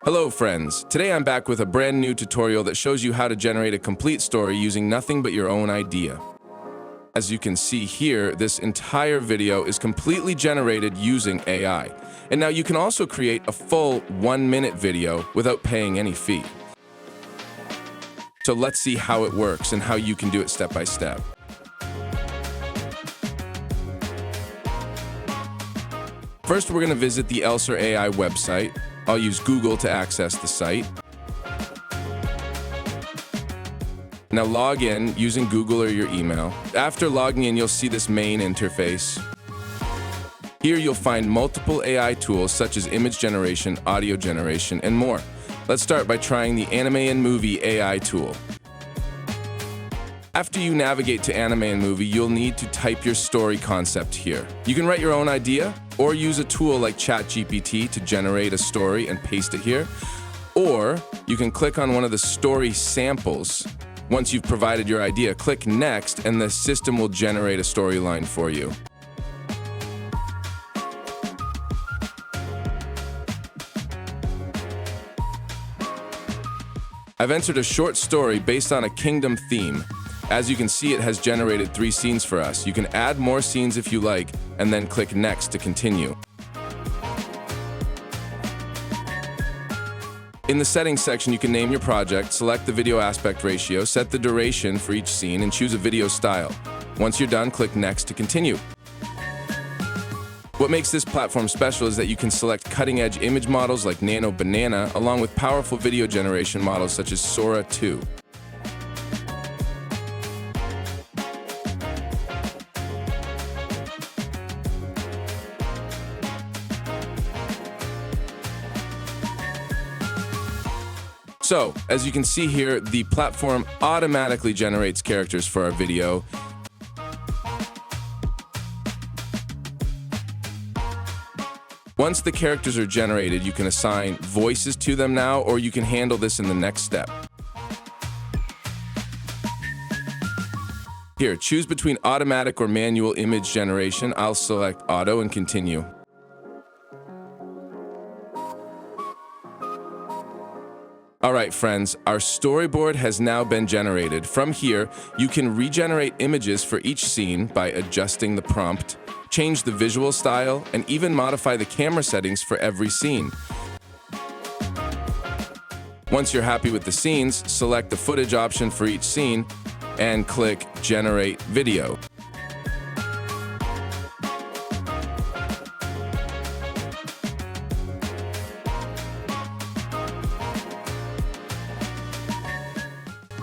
Hello friends, today I'm back with a brand new tutorial that shows you how to generate a complete story using nothing but your own idea. As you can see here, this entire video is completely generated using AI. And now you can also create a full 1-minute video without paying any fee. So let's see how it works and how you can do it step by step. First, we're going to visit the Elser AI website. I'll use Google to access the site. Now log in using Google or your email. After logging in, you'll see this main interface. Here you'll find multiple AI tools such as image generation, audio generation, and more. Let's start by trying the Anime and Movie AI tool. After you navigate to Anime and Movie, you'll need to type your story concept here. You can write your own idea or use a tool like ChatGPT to generate a story and paste it here. Or you can click on one of the story samples. Once you've provided your idea, click Next and the system will generate a storyline for you. I've entered a short story based on a kingdom theme. As you can see, it has generated 3 scenes for us. You can add more scenes if you like, and then click Next to continue. In the settings section, you can name your project, select the video aspect ratio, set the duration for each scene, and choose a video style. Once you're done, click Next to continue. What makes this platform special is that you can select cutting-edge image models like Nano Banana, along with powerful video generation models such as Sora 2. So, as you can see here, the platform automatically generates characters for our video. Once the characters are generated, you can assign voices to them now, or you can handle this in the next step. Here, choose between automatic or manual image generation. I'll select auto and continue. Alright friends, our storyboard has now been generated. From here, you can regenerate images for each scene by adjusting the prompt, change the visual style, and even modify the camera settings for every scene. Once you're happy with the scenes, select the footage option for each scene and click Generate Video.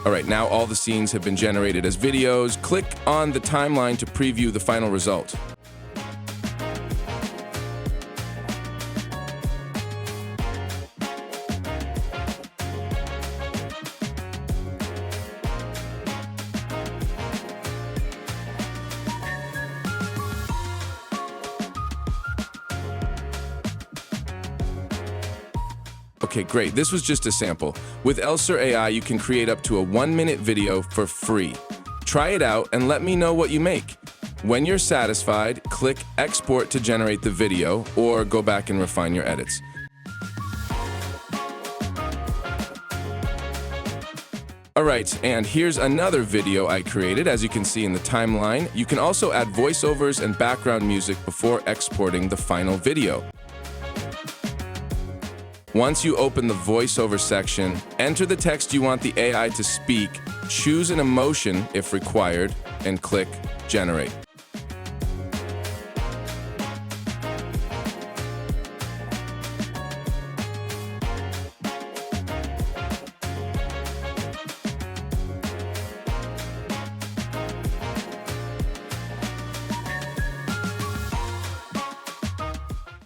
Alright, now all the scenes have been generated as videos. Click on the timeline to preview the final result. Okay, great. This was just a sample. With Elser AI, you can create up to a 1-minute video for free. Try it out and let me know what you make. When you're satisfied, click Export to generate the video or go back and refine your edits. Alright, and here's another video I created. As you can see in the timeline, you can also add voiceovers and background music before exporting the final video. Once you open the voiceover section, enter the text you want the AI to speak, choose an emotion if required, and click Generate.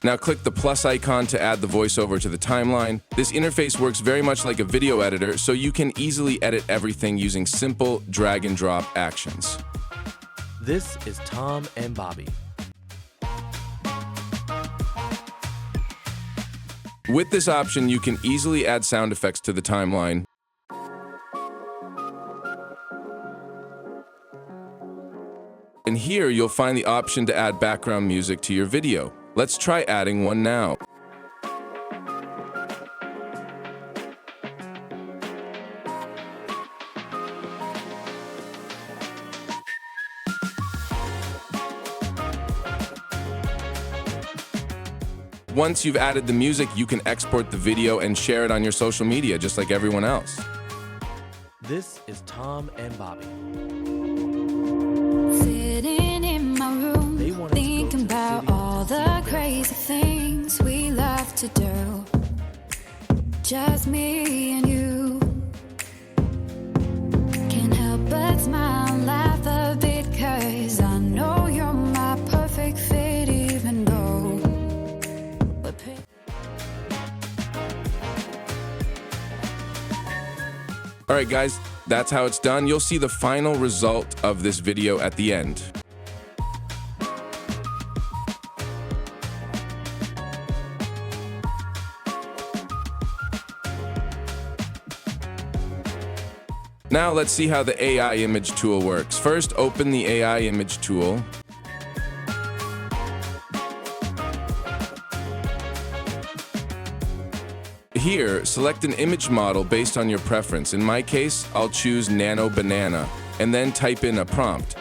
Now click the plus icon to add the voiceover to the timeline. This interface works very much like a video editor, so you can easily edit everything using simple drag and drop actions. This is Tom and Bobby. With this option, you can easily add sound effects to the timeline. And here you'll find the option to add background music to your video. Let's try adding one now. Once you've added the music, you can export the video and share it on your social media, just like everyone else. This is Tom and Bobby. Sitting in my room, They wanted to go thinking to the about city all to see the them. crazy things we love to do. Just me and you. Can't help but smile and laugh a bit, 'cause I know you're my perfect fit, even though we're pretty. All right, guys, that's how it's done. You'll see the final result of this video at the end. Now let's see how the AI image tool works. First, open the AI image tool. Here, select an image model based on your preference. In my case, I'll choose Nano Banana, and then type in a prompt.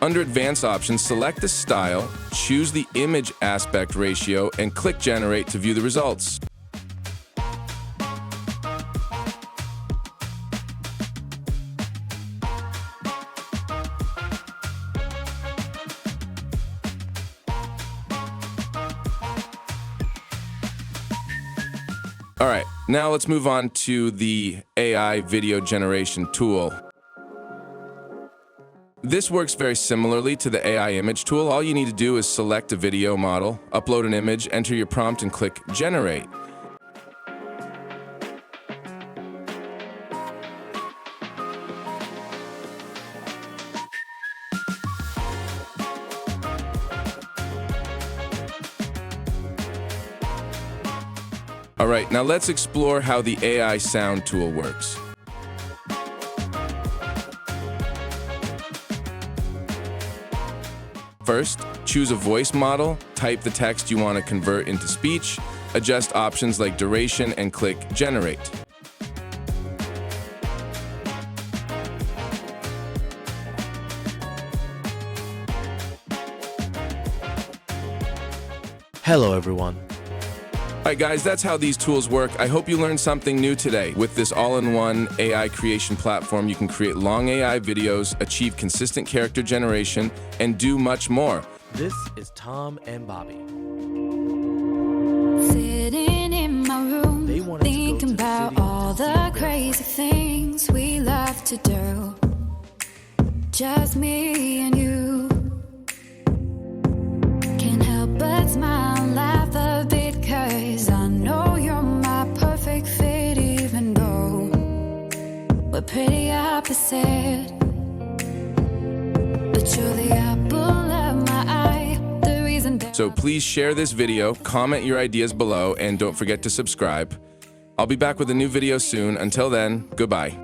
Under Advanced Options, select the style, choose the image aspect ratio, and click Generate to view the results. All right, now let's move on to the AI video generation tool. This works very similarly to the AI image tool. All you need to do is select a video model, upload an image, enter your prompt, and click Generate. All right, now let's explore how the AI sound tool works. First, choose a voice model, type the text you want to convert into speech, adjust options like duration, and click Generate. Hello, everyone. All right, guys, that's how these tools work. I hope you learned something new today. With this all-in-one AI creation platform, you can create long AI videos, achieve consistent character generation, and do much more. This is Tom and Bobby. Sitting in my room, They wanted to go thinking to the about city all to see the them. crazy things we love to do. Just me and you. Can't help but smile and laugh a bit, 'cause I know you're my perfect fit, even though we're pretty opposite. But you're the apple of my eye, the reason that So please share this video, comment your ideas below, and don't forget to subscribe. I'll be back with a new video soon. Until then, goodbye.